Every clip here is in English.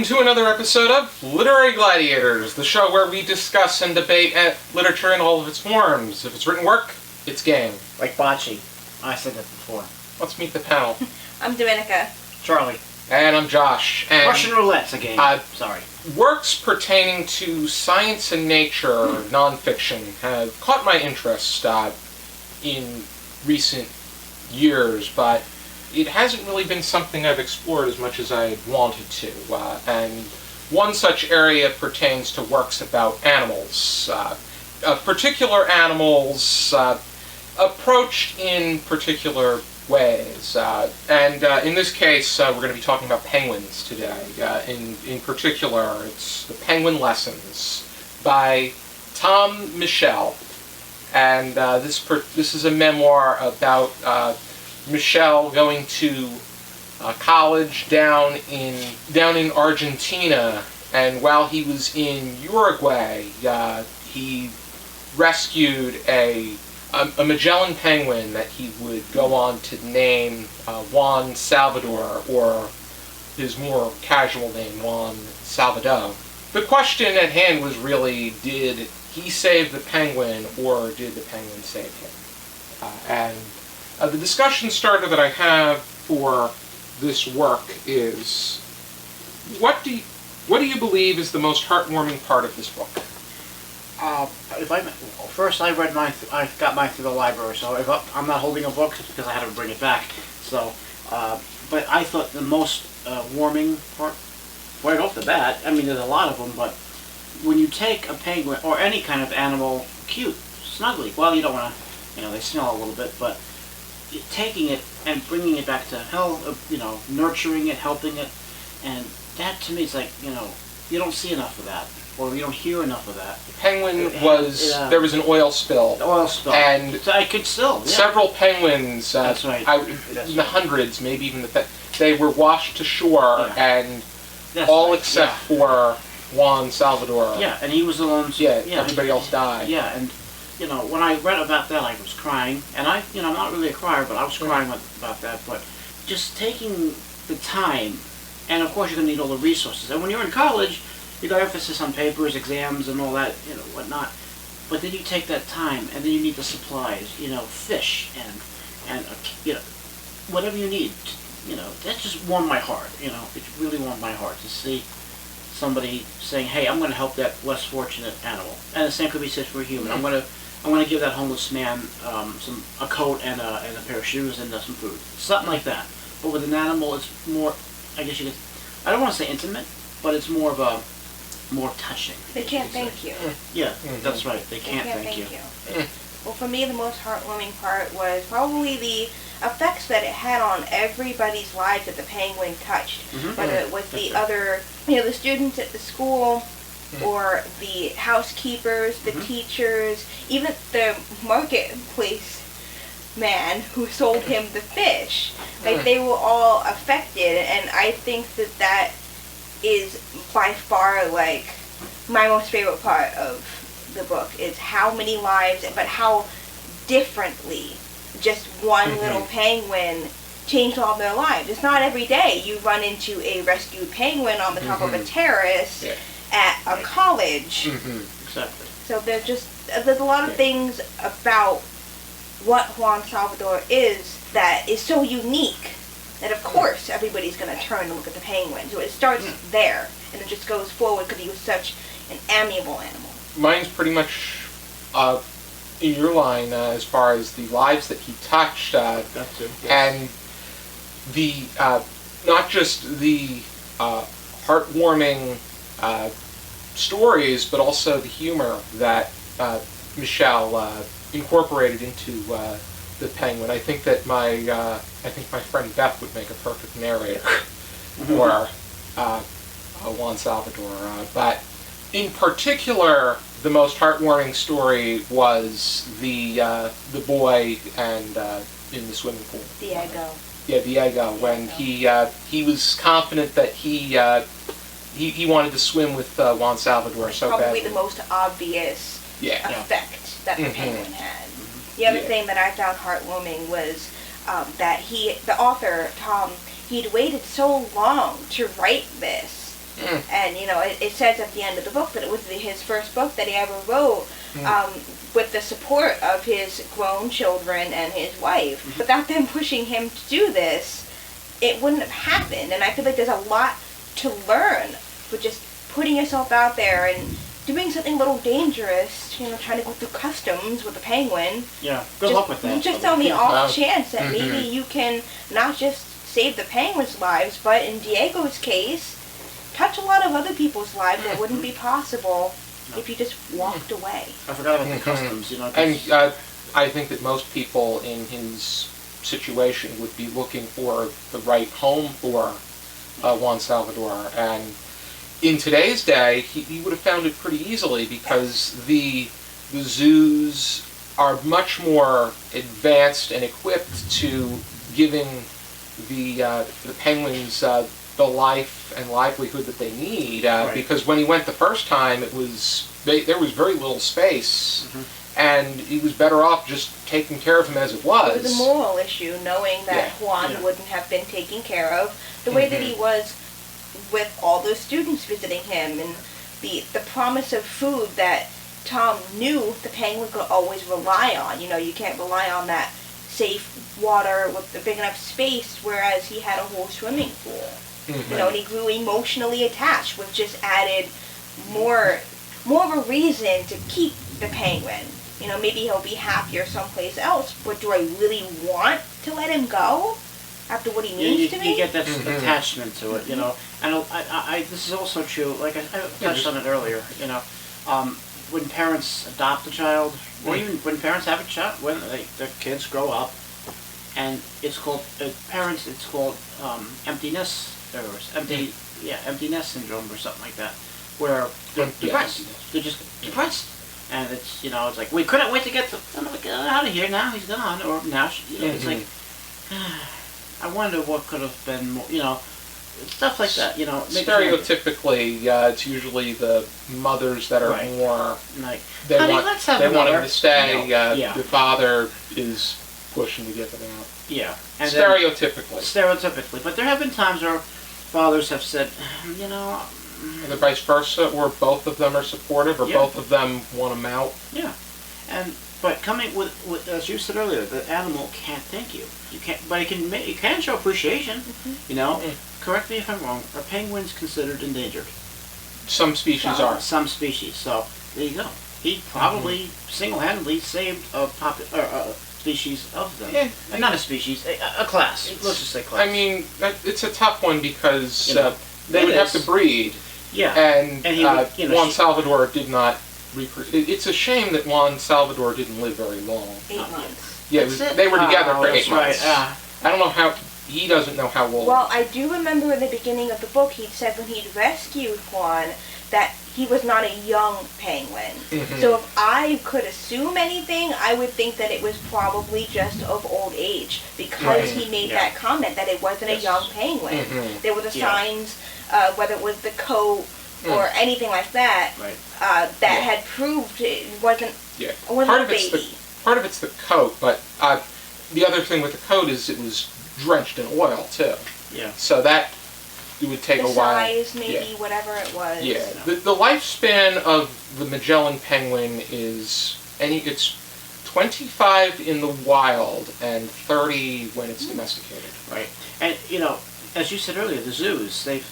Welcome to another episode of Literary Gladiators, the show where we discuss and debate literature in all of its forms. If it's written work, it's game. Like bocce. I said that before. Let's meet the panel. I'm Dominica. Charlie. And I'm Josh. And Russian roulette's a game. Sorry. Works pertaining to science and nature, nonfiction, have caught my interest in recent years, but it hasn't really been something I've explored as much as I wanted to. And one such area pertains to works about animals. Particular animals approached in particular ways. And in this case, we're going to be talking about penguins today. In particular, it's The Penguin Lessons by Michell. And this is a memoir about Michell going to college down in Argentina, and while he was in Uruguay, he rescued a Magellan penguin that he would go on to name Juan Salvador, or his more casual name, Juan Salvador. The question at hand was really, did he save the penguin, or did the penguin save him? The discussion starter that I have for this work is, what do you believe is the most heartwarming part of this book? First, I read mine. I got mine through the library, so if I'm not holding a book, it's because I had to bring it back. So, but I thought the most warming part, right off the bat. I mean, there's a lot of them, but when you take a penguin or any kind of animal, cute, snuggly. Well, you don't want to, they smell a little bit, but taking it and bringing it back to health, nurturing it, helping it, and that to me is like, you don't see enough of that, or you don't hear enough of that. The penguin there was an oil spill. And so I could still, several penguins, that's right. In the hundreds, maybe even they were washed to shore, and except for Juan Salvador. Yeah, and he was the one. Everybody else died. Yeah, and when I read about that, I was crying, and I'm not really a crier, but I was crying about that. But just taking the time, and of course you're going to need all the resources. And when you're in college, you got emphasis on papers, exams, and all that, whatnot. But then you take that time, and then you need the supplies, fish, and whatever you need. That just warmed my heart. It really warmed my heart to see somebody saying, "Hey, I'm going to help that less fortunate animal." And the same could be said for a human. I'm going to give that homeless man a coat and a pair of shoes and some food, something like that. But with an animal, it's more. I guess I don't want to say intimate, but it's more of a more touching. They can't thank you. Yeah, that's right. They can't thank you. Well, for me, the most heartwarming part was probably the effects that it had on everybody's lives that the penguin touched. Whether it was the other, the students at the school, or the housekeepers, the teachers, even the marketplace man who sold him the fish. Like, they were all affected, and I think that is by far, like, my most favorite part of the book, is how many lives, but how differently just one little penguin changed all their lives. It's not every day you run into a rescued penguin on the top of a terrace at a college. Exactly. So there's a lot of things about what Juan Salvador is that is so unique that of course everybody's going to turn and look at the penguin. So it starts there, and it just goes forward because he was such an amiable animal. Mine's pretty much in your line as far as the lives that he touched, and the not just the heartwarming stories, but also the humor that Michelle incorporated into the penguin. I think that my friend Beth would make a perfect narrator for Juan Salvador. But in particular, the most heartwarming story was the boy and in the swimming pool. Diego. Yeah, Diego. When he was confident that he wanted to swim with Juan Salvador so badly. Probably the most obvious effect that the penguin had. The other thing that I found heartwarming was that the author, Tom, he'd waited so long to write this it says at the end of the book that it was his first book that he ever wrote with the support of his grown children and his wife. Without them pushing him to do this, it wouldn't have happened. And I feel like there's a lot to learn with just putting yourself out there and doing something a little dangerous, trying to go through customs with a penguin. Yeah, good luck with that. Just on the off chance that maybe you can not just save the penguins' lives, but in Diego's case, touch a lot of other people's lives that wouldn't be possible if you just walked away. I forgot about the customs, And I think that most people in his situation would be looking for the right home for Juan Salvador. And in today's day, he would have found it pretty easily because the zoos are much more advanced and equipped to giving the penguins the life and livelihood that they need. Because when he went the first time, there was very little space, and he was better off just taking care of him as it was. It was a moral issue, knowing that Juan wouldn't have been taken care of the way that he was with all those students visiting him, and the promise of food that Tom knew the penguin could always rely on. You can't rely on that safe water with the big enough space, whereas he had a whole swimming pool. And he grew emotionally attached, which just added more of a reason to keep the penguin. Maybe he'll be happier someplace else, but do I really want to let him go after what he means to me? You get that attachment to it, And I this is also true. Like I touched on it earlier. When parents adopt a child, or even when parents have a child, when the kids grow up, and it's called parents. It's called emptiness, or empty nest syndrome, or something like that, where they're depressed. They're just depressed, and it's it's like we couldn't wait to get out of here. Now he's gone, or now it's like I wonder what could have been more. Stuff like that, Stereotypically, it's usually the mothers that are more like, they honey, want let's have they another. want him to stay. The father is pushing to get them out. Yeah, and stereotypically, but there have been times where fathers have said, and the vice versa, or both of them are supportive, or both of them want him out. Yeah, but coming with as you said earlier, the animal can't thank you. You can't, but it can show appreciation. Correct me if I'm wrong. Are penguins considered endangered? Some species are. Some species. So there you go. He probably single-handedly saved a species of them. Yeah. Not a species, a class. Let's just say class. I mean, it's a tough one because they would have to breed. Yeah. And he would, Juan Salvador did not. It's a shame that Juan Salvador didn't live very long. 8 months. Yeah, they were together for 8 months. Right. I don't know how. He doesn't know how old. Well, I do remember in the beginning of the book, he'd said when he'd rescued Juan that he was not a young penguin. So if I could assume anything, I would think that it was probably just of old age, because he made that comment that it wasn't a young penguin. There were the signs, whether it was the coat or anything like that, that had proved it wasn't a baby. Part of it's the coat, but the other thing with the coat is it was drenched in oil too. Yeah. So that it would take a while. The size, maybe, whatever it was. Yeah. The lifespan of the Magellan penguin is it's 25 in the wild and 30 when it's domesticated. Right. And as you said earlier, the zoos, they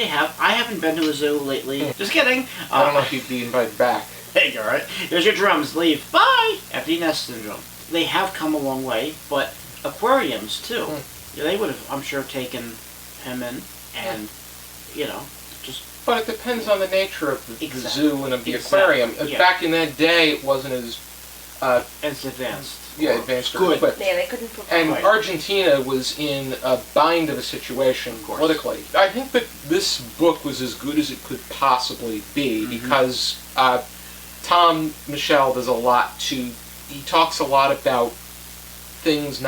have. I haven't been to a zoo lately. Just kidding. I don't know if you'd be invited back. Hey, all right. There's your drums. Leave. Bye. Empty nest syndrome. They have come a long way, but aquariums too. They would have, I'm sure, taken him in, and just. But it depends on the nature of the zoo and of the aquarium. Back in that day, it wasn't as advanced. Advanced or Good. equipped. Yeah, they couldn't put. And Argentina was in a bind of a situation politically. I think that this book was as good as it could possibly be because Tom Michell does a lot to. He talks a lot about things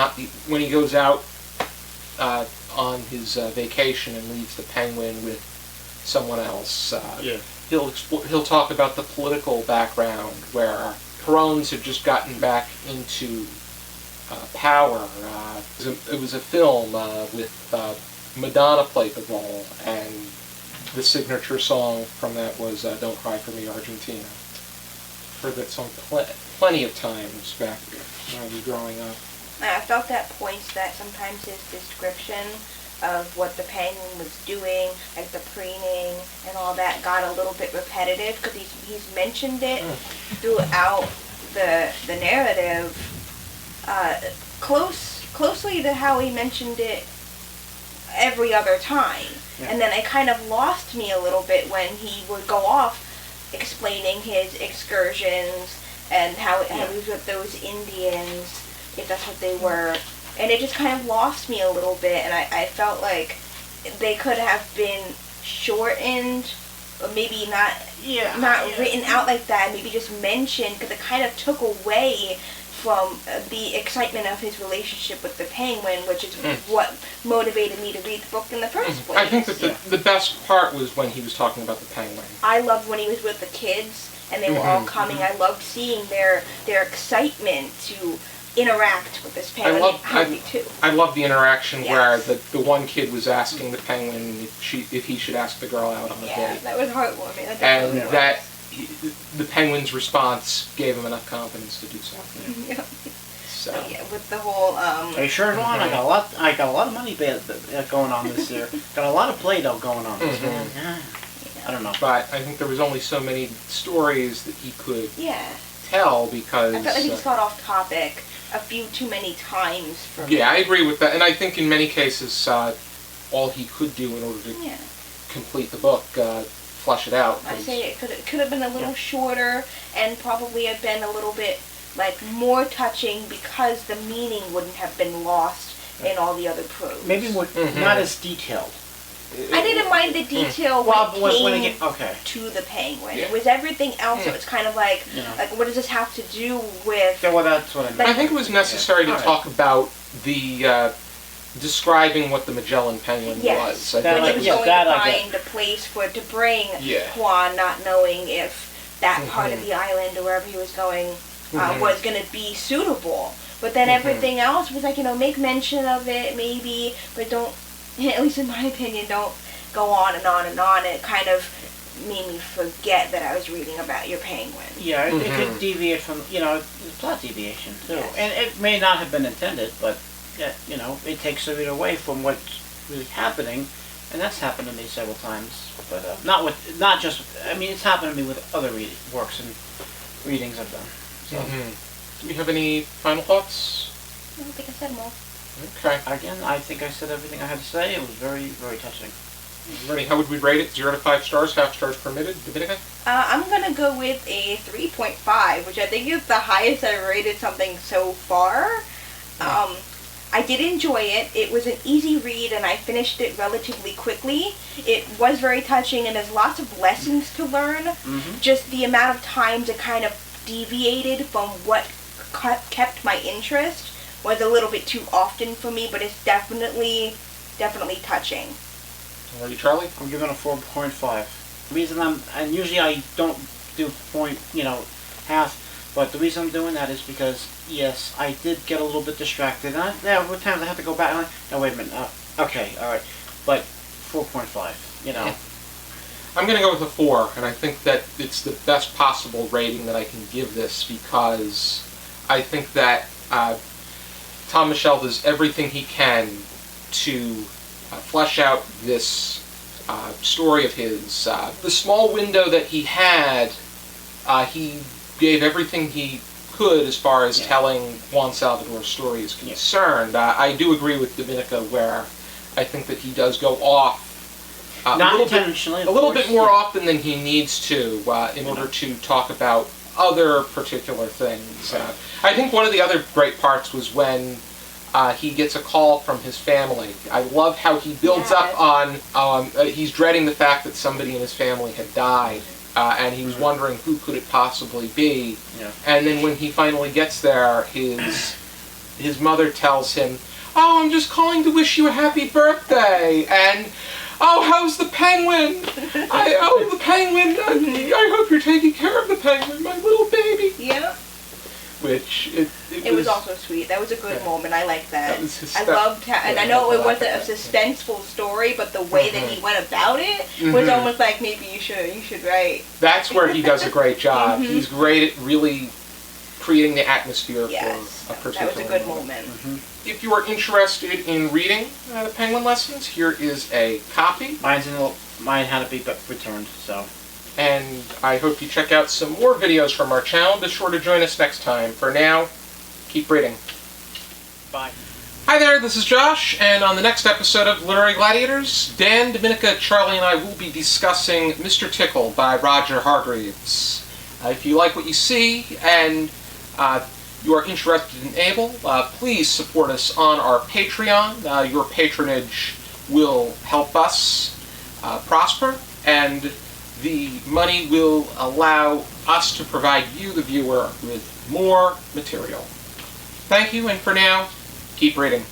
when he goes out on his vacation and leaves the penguin with someone else. He'll talk about the political background where Perón's had just gotten back into power. It was a film with Madonna played the role, and the signature song from that was Don't Cry For Me, Argentina. Heard that song plenty of times back when I was growing up. I felt at points that sometimes his description of what the penguin was doing, like the preening and all that, got a little bit repetitive because he's mentioned it throughout the narrative, closely to how he mentioned it every other time. Yeah. And then it kind of lost me a little bit when he would go off explaining his excursions and how he was with those Indians, if that's what they were. And it just kind of lost me a little bit, and I felt like they could have been shortened, or maybe not written out like that, maybe just mentioned, because it kind of took away from the excitement of his relationship with the penguin, which is what motivated me to read the book in the first place. I think that the best part was when he was talking about the penguin. I loved when he was with the kids, and they were all coming. I loved seeing their excitement to interact with this penguin. I love the interaction where the one kid was asking the penguin if he should ask the girl out on a date. Yeah, that was heartwarming. The penguin's response gave him enough confidence to do so. Yeah. So with the whole Are you sure, Ron? I got a lot of money going on this year. Got a lot of Play-Doh going on this year. I don't know. But I think there was only so many stories that he could tell, because I felt like he just got off topic a few too many times for me. Yeah, I agree with that. And I think in many cases all he could do in order to complete the book, flesh it out. I say it could have been a little shorter, and probably have been a little bit more touching, because the meaning wouldn't have been lost in all the other prose. Maybe not as detailed. I didn't mind the detail when it came to the penguin. It was everything else. So it's kind of like what does this have to do with? Yeah, well, that's what I mean. I think it was necessary to talk about the describing what the Magellan penguin was. When he was going to find a place to bring Juan, not knowing if that part of the island or wherever he was going was going to be suitable. But then everything else was make mention of it maybe, but don't. At least in my opinion, don't go on and on and on. It kind of made me forget that I was reading about your penguin. Yeah, it could deviate from, plot deviation too. Yes. And it may not have been intended, but, it takes the reader away from what's really happening. And that's happened to me several times. But it's happened to me with other works and readings I've done. So. Do you have any final thoughts? I don't think I said them all. Okay. Again, I think I said everything I had to say. It was very, very touching. Ready? How would we rate it? 0 to 5 stars, half stars permitted. Dominica? I'm going to go with a 3.5, which I think is the highest I've rated something so far. I did enjoy it. It was an easy read, and I finished it relatively quickly. It was very touching, and there's lots of lessons to learn. Just the amount of times it kind of deviated from what kept my interest was a little bit too often for me, but it's definitely touching. Are you, Charlie? I'm giving a 4.5. The reason and usually I don't do half, but the reason I'm doing that is because, yes, I did get a little bit distracted. And there were times I had to go back and wait a minute. Okay, all right. But 4.5, I'm going to go with a 4, and I think that it's the best possible rating that I can give this, because I think that Tom Michell does everything he can to flesh out this story of his. The small window that he had, he gave everything he could as far as telling Juan Salvador's story is concerned. I do agree with Dominica where I think that he does go off not intentionally, a little bit more often than he needs to in order to talk about other particular things. I think one of the other great parts was when he gets a call from his family. I love how he builds up on, he's dreading the fact that somebody in his family had died, and he was wondering who could it possibly be. And then when he finally gets there, his mother tells him, "Oh, I'm just calling to wish you a happy birthday," and "Oh, how's the penguin? The penguin, I hope you're taking care of the penguin, my little baby." Yeah. Which, it was was also sweet. That was a good moment. I like that. I That loved how, and I know it wasn't a suspenseful story, but the way that he went about it was almost like maybe you should write. That's where he does a great job. He's great at really creating the atmosphere for a particular That was a good moment. If you are interested in reading the Penguin Lessons, here is a copy. Mine had to be returned, so. And I hope you check out some more videos from our channel. Be sure to join us next time. For now, keep reading. Bye. Hi there, this is Josh, and on the next episode of Literary Gladiators, Dan, Dominica, Charlie, and I will be discussing Mr. Tickle by Roger Hargreaves. If you like what you see, and you are interested and able, please support us on our Patreon. Your patronage will help us prosper, and the money will allow us to provide you, the viewer, with more material. Thank you, and for now, keep reading.